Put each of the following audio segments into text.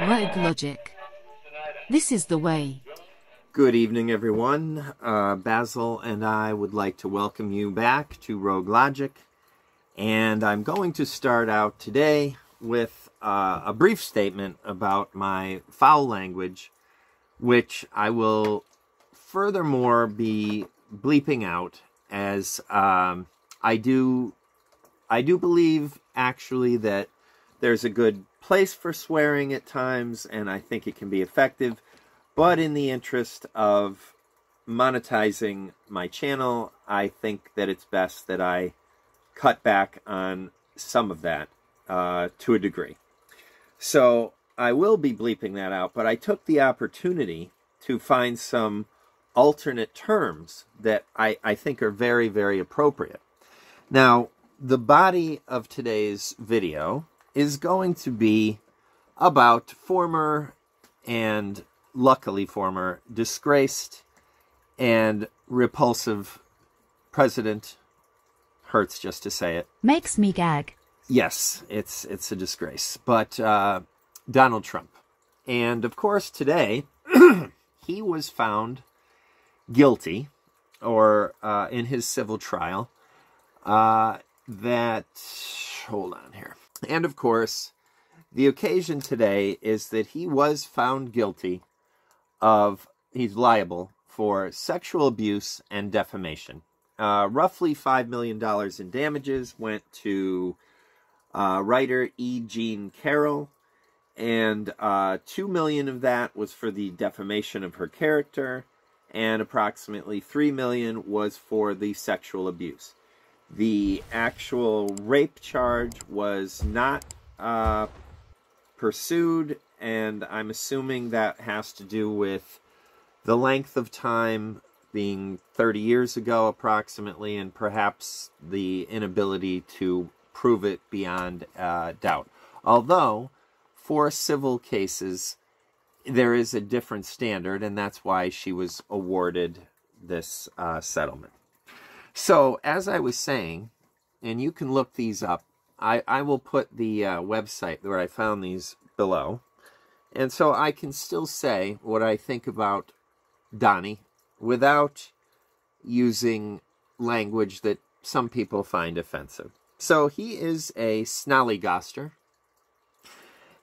Rogue logic. This is the way. Good evening, everyone. Basil and I would like to welcome you back to Rogue Logic. And I'm going to start out today with a brief statement about my foul language, which I will furthermore be bleeping out, as I do believe actually that there's a good place for swearing at times, and I think it can be effective. But in the interest of monetizing my channel, I think that it's best that I cut back on some of that to a degree. So I will be bleeping that out, but I took the opportunity to find some alternate terms that I think are very, very appropriate. Now, the body of today's video is going to be about former and luckily former disgraced and repulsive president. Hurts just to say it. Makes me gag. Yes, it's a disgrace. But Donald Trump. And of course today he was found guilty, or in his civil trial, hold on here. And of course, the occasion today is that he was found guilty of, he's liable for sexual abuse and defamation. Roughly $5 million in damages went to writer E. Jean Carroll, and $2 million of that was for the defamation of her character, and approximately $3 million was for the sexual abuse. The actual rape charge was not pursued, and I'm assuming that has to do with the length of time being 30 years ago approximately, and perhaps the inability to prove it beyond doubt. Although, for civil cases, there is a different standard, and that's why she was awarded this settlement. So, as I was saying, and you can look these up, I will put the website where I found these below. And so I can still say what I think about Donnie without using language that some people find offensive. So he is a snollygoster,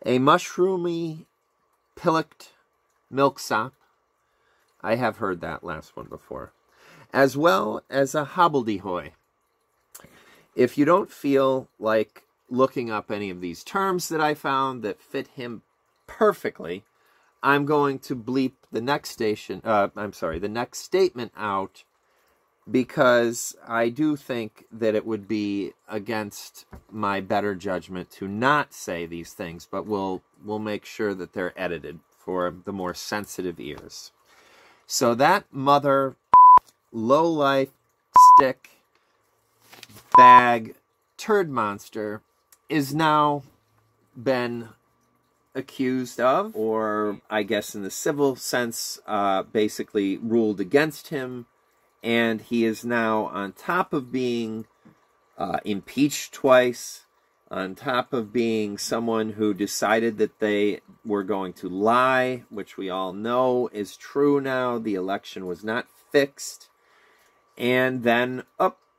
a mushroomy pillocked milksop. I have heard that last one before. As well as a hobbledehoy. If you don't feel like looking up any of these terms that I found that fit him perfectly, I'm going to bleep the next the next statement out, because I do think that it would be against my better judgment to not say these things, but we'll make sure that they're edited for the more sensitive ears. So that mother low-life stick bag turd monster is now been accused of, or I guess in the civil sense, basically ruled against him, and he is now, on top of being impeached twice, on top of being someone who decided that they were going to lie, which we all know is true now. The election was not fixed. And then,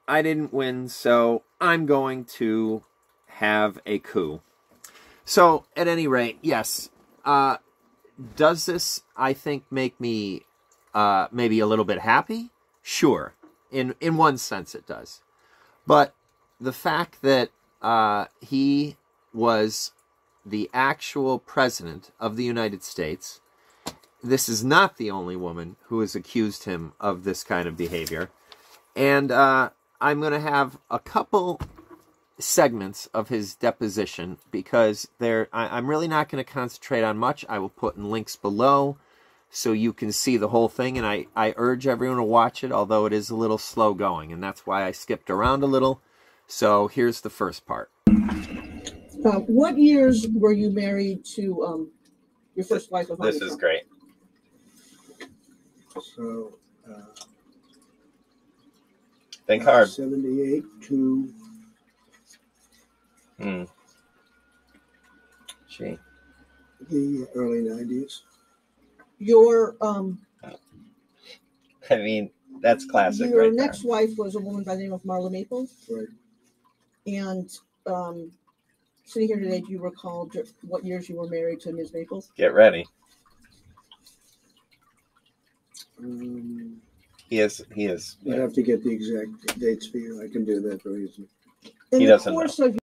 I didn't win, so I'm going to have a coup. So, at any rate, yes, does this, I think, make me maybe a little bit happy? Sure. In one sense it does. But the fact that he was the actual president of the United States, this is not the only woman who has accused him of this kind of behavior. And I'm going to have a couple segments of his deposition, because I'm really not going to concentrate on much. I will put in links below so you can see the whole thing, and I urge everyone to watch it, although it is a little slow going, and that's why I skipped around a little. So here's the first part. What years were you married to your first wife? This is great. So, think hard. 78 to Hmm. Gee. The early 90s. Your I mean, that's classic your right next there. wife was a woman by the name of Marla Maples. Right. And sitting here today, do you recall what years you were married to Ms. Maples? Get ready. He is. I'd have to get the exact dates for you. I can do that very easily. In He the doesn't course know. of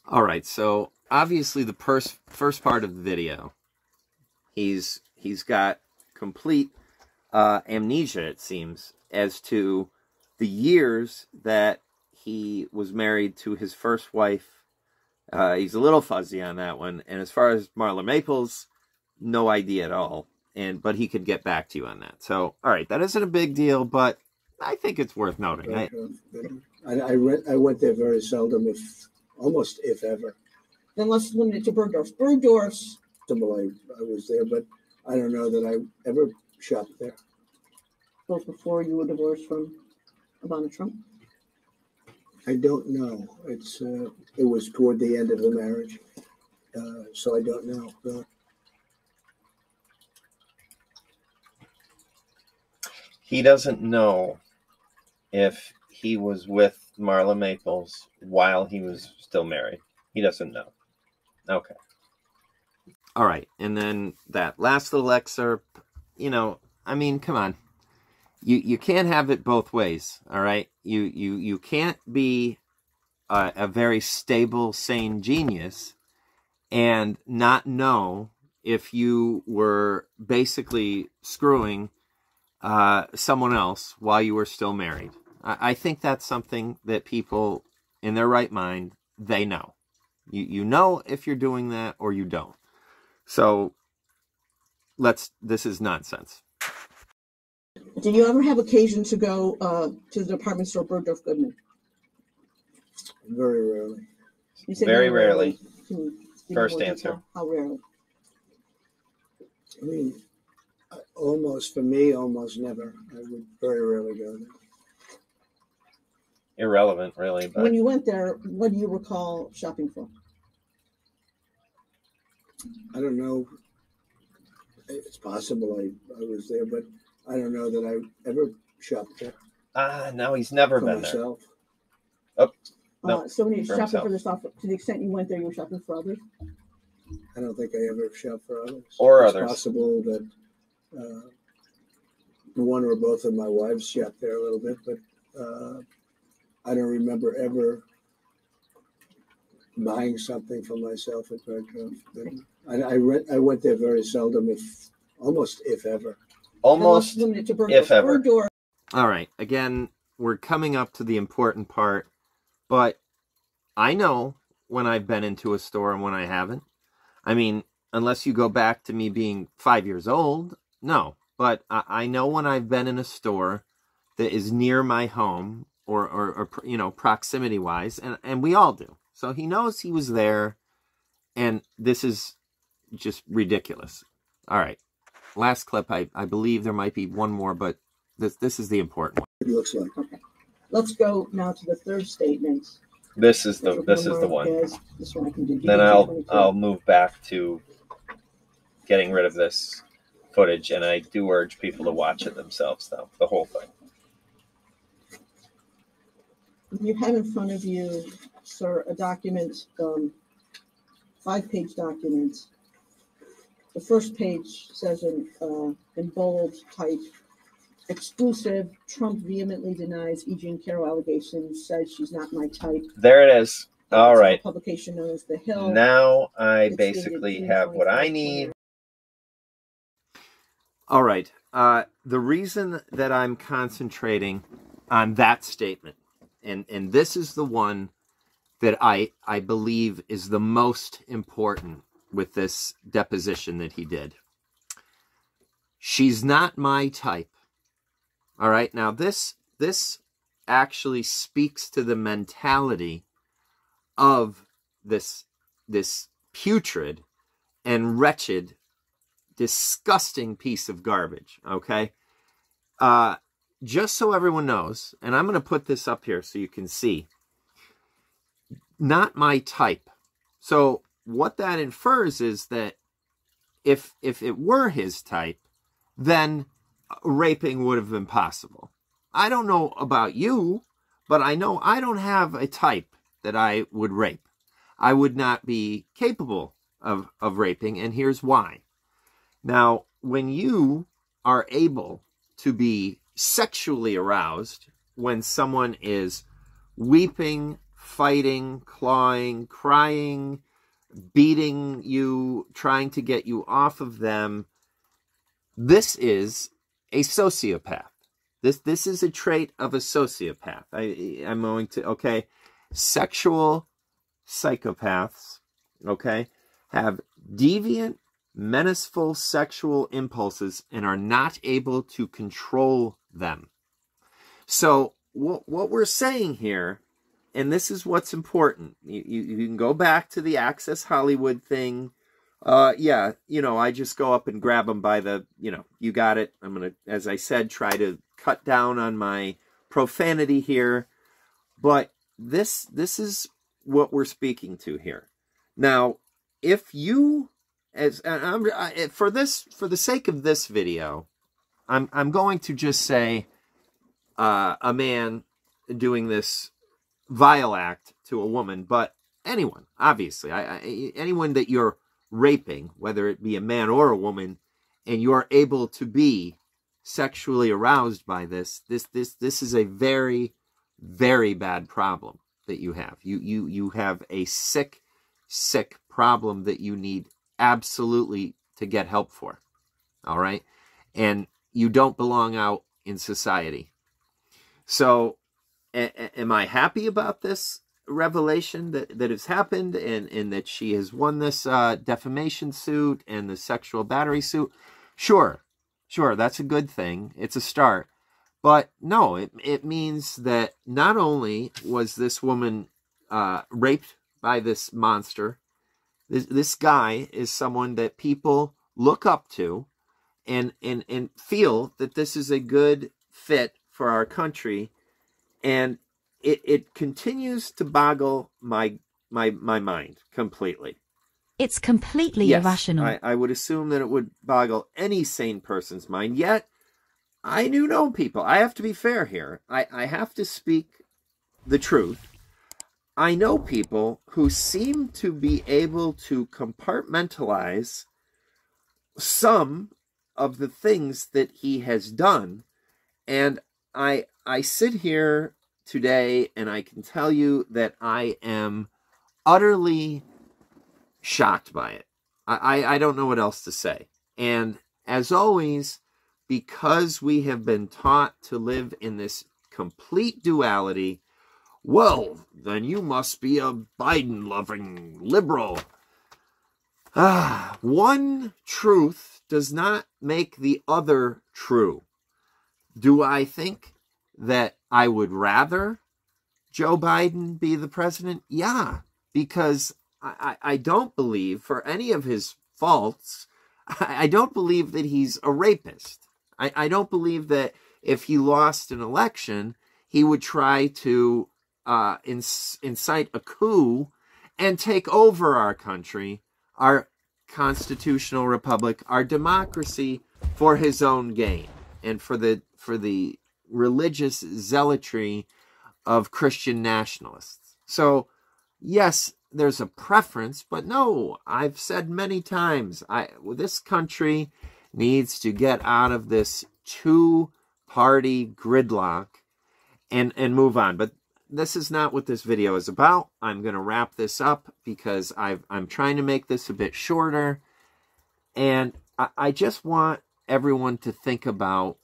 All right, so obviously the first part of the video, he's got complete amnesia, it seems, as to the years that he was married to his first wife. He's a little fuzzy on that one, and as far as Marla Maples, no idea at all. But he could get back to you on that. So, all right, that isn't a big deal, but I think it's worth noting. I went there very seldom, almost if ever. then let's limit it to Bergdorf's. Bergdorf's. I was there, but I don't know that I ever shopped there. Both before you were divorced from Ivana Trump. I don't know. It was toward the end of the marriage, so I don't know. He doesn't know if he was with Marla Maples while he was still married. He doesn't know. Okay. All right. And then that last little excerpt, I mean, come on. You can't have it both ways, all right? You can't be a very stable, sane genius and not know if you were basically screwing someone else while you were still married. I think that's something that people in their right mind, they know. You know if you're doing that or you don't. So this is nonsense. Did you ever have occasion to go to the department store Bergdorf Goodman? Very rarely. You said Very rarely. First answer. How rarely? I mean, almost never. I would very rarely go there. Irrelevant, really. But When you went there, what do you recall shopping for? I don't know. It's possible I was there, but I don't know that I ever shopped there. No, he's never for been myself. there. No, So when you're for shopping himself. for this stuff, to the extent you went there, you were shopping for others? I don't think I ever shopped for others. Or it's others. Possible that one or both of my wives shopped there a little bit, but I don't remember ever buying something for myself at Bergdorf. I went there very seldom, almost if ever. Almost Limited to if ever. Bergdorf. All right. Again, we're coming up to the important part, but I know when I've been into a store and when I haven't. I mean, unless you go back to me being 5 years old, no. But I know when I've been in a store that is near my home or proximity-wise, and we all do. So he knows he was there, and this is just ridiculous. All right. Last clip, I believe there might be one more, but this is the important one. It looks like. Okay. Let's go now to the third statement. This is the one. This one I can do. Then I'll move back to getting rid of this footage, and I do urge people to watch it themselves, though, the whole thing. You have in front of you, sir, a document, 5-page document. The first page says in bold type, exclusive, Trump vehemently denies E. Jean Carroll allegations, says she's not my type. There it is. All right. Publication known as The Hill. Now I It's basically dated have what I 24th. need. All right. The reason that I'm concentrating on that statement, and this is the one that I believe is the most important with this deposition that he did. She's not my type. All right. Now this actually speaks to the mentality of this putrid and wretched, disgusting piece of garbage. Okay. Just so everyone knows, and I'm going to put this up here so you can see. not my type. So what that infers is that if it were his type, then raping would have been possible. I don't know about you, but I know I don't have a type that I would rape. I would not be capable of raping, and here's why. Now, when you are able to be sexually aroused when someone is weeping, fighting, clawing, crying, beating you, trying to get you off of them, this is a sociopath. This is a trait of a sociopath. I'm going to, okay, sexual psychopaths, okay, have deviant, menaceful sexual impulses and are not able to control them. So what we're saying here, and this is what's important, you can go back to the Access Hollywood thing. Yeah, I just go up and grab them by the, you got it. I'm going to, as I said, try to cut down on my profanity here. But this is what we're speaking to here. Now, if you, for the sake of this video, I'm going to just say a man doing this vile act to a woman, but anyone, obviously, anyone that you're raping, whether it be a man or a woman, and you're able to be sexually aroused by this is a very, very bad problem that you have. You have a sick problem that you need absolutely to get help for. All right? And you don't belong out in society. So, am I happy about this revelation that has happened and that she has won this defamation suit and the sexual battery suit? Sure, that's a good thing. It's a start. But no, it means that not only was this woman raped by this monster, this guy is someone that people look up to and feel that this is a good fit for our country. And it continues to boggle my mind completely. It's completely irrational. I would assume that it would boggle any sane person's mind. Yet, I do know people. I have to be fair here. I have to speak the truth. I know people who seem to be able to compartmentalize some of the things that he has done. And I sit here today and I can tell you that I am utterly shocked by it. I don't know what else to say. And as always, because we have been taught to live in this complete duality, well, then you must be a Biden-loving liberal. One truth does not make the other true. Do I think that I would rather Joe Biden be the president? Yeah, because I don't believe, for any of his faults, I don't believe that he's a rapist. I don't believe that if he lost an election, he would try to incite a coup and take over our country, our constitutional republic, our democracy, for his own gain and for the religious zealotry of Christian nationalists. So, yes, there's a preference, but no, I've said many times, this country needs to get out of this two-party gridlock and move on. But this is not what this video is about. I'm going to wrap this up because I'm trying to make this a bit shorter. And I just want everyone to think about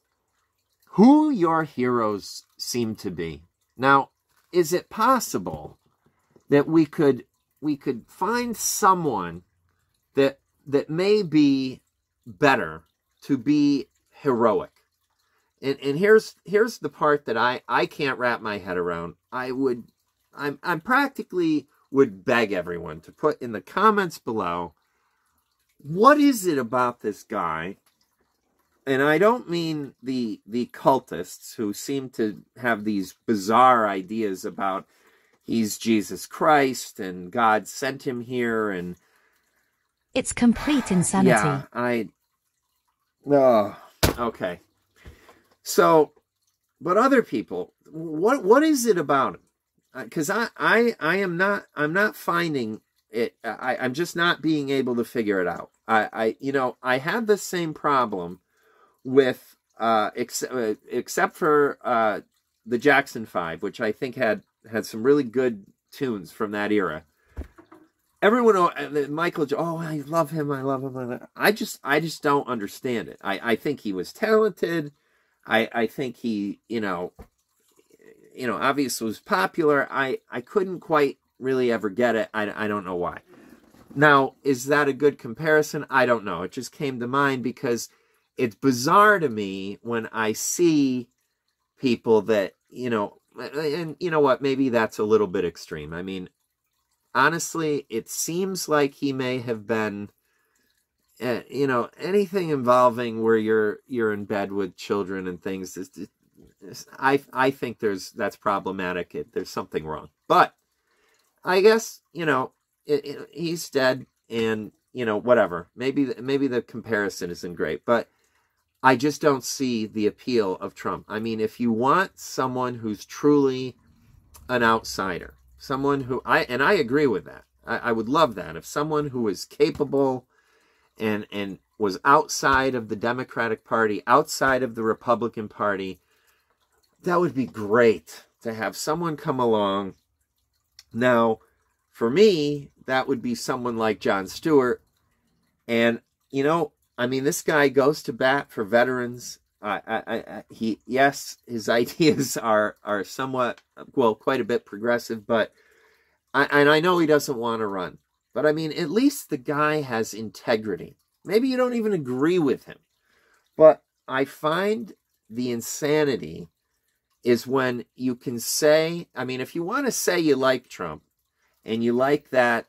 who your heroes seem to be. Now, is it possible that we could find someone that may be better to be heroic? And here's the part that I can't wrap my head around. I practically would beg everyone to put in the comments below, what is it about this guy? And I don't mean the cultists who seem to have these bizarre ideas about he's Jesus Christ and God sent him here, and it's complete insanity. Yeah, okay. So, but other people, what is it about him? Because I'm not finding it. I'm just not being able to figure it out. I have the same problem with except for the Jackson 5, which I think had some really good tunes from that era. Everyone, Michael, I love him. I just don't understand it. I think he was talented. I think he, obviously was popular. I couldn't quite really ever get it. I don't know why. Now, is that a good comparison? I don't know. It just came to mind because it's bizarre to me when I see people that, and you know what, maybe that's a little bit extreme. I mean, honestly, it seems like he may have been, anything involving where you're in bed with children and things. I think that's problematic. There's something wrong. But I guess he's dead, and whatever. Maybe the comparison isn't great, but I just don't see the appeal of Trump. I mean, if you want someone who's truly an outsider, someone who I agree with that. I would love that. If someone who is capable and was outside of the Democratic Party, outside of the Republican Party, that would be great to have someone come along. Now, for me, that would be someone like Jon Stewart. And, this guy goes to bat for veterans. His ideas are somewhat, quite a bit progressive, but I know he doesn't want to run. But I mean, at least the guy has integrity. Maybe you don't even agree with him. But I find the insanity is when you can say, if you want to say you like Trump and you like that,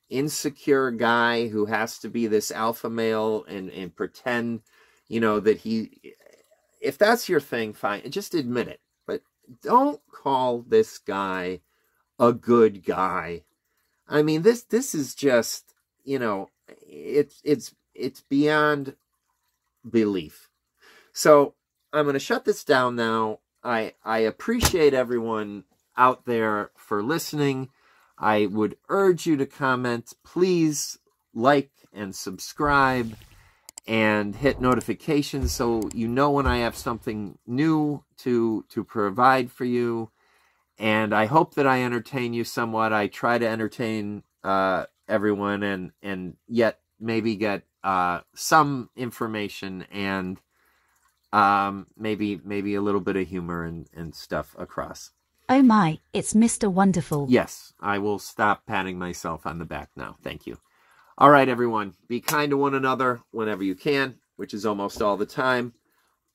insecure guy who has to be this alpha male and pretend, that if that's your thing, fine, just admit it. But don't call this guy a good guy. I mean, this is just, it's beyond belief. So I'm going to shut this down now. I appreciate everyone out there for listening. I would urge you to comment. Please like and subscribe and hit notifications so you know when I have something new to provide for you. And I hope that I entertain you somewhat. I try to entertain everyone and yet maybe get some information and maybe a little bit of humor and stuff across. Oh my, it's Mr. Wonderful. Yes, I will stop patting myself on the back now. Thank you. All right, everyone. Be kind to one another whenever you can, which is almost all the time.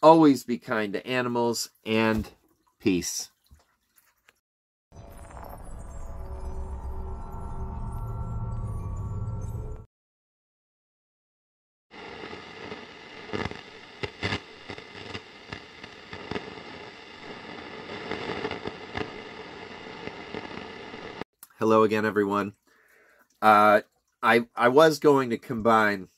Always be kind to animals, and peace. Hello again, everyone. I was going to combine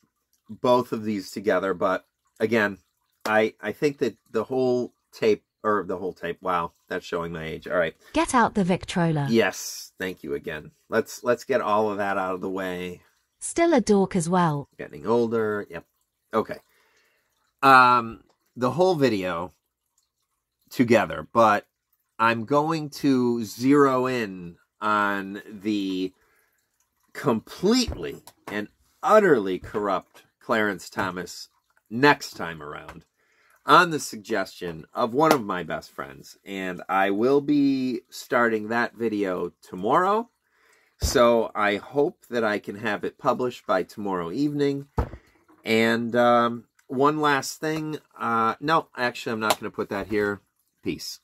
both of these together, but again, I think that the whole tape, wow, that's showing my age. All right. Get out the Victrola. Yes, thank you again. Let's get all of that out of the way. Still a dork as well. Getting older. Yep. Okay. The whole video together, but I'm going to zero in on the completely and utterly corrupt Clarence Thomas next time around on the suggestion of one of my best friends. And I will be starting that video tomorrow. So I hope that I can have it published by tomorrow evening. And one last thing. No, actually, I'm not going to put that here. Peace.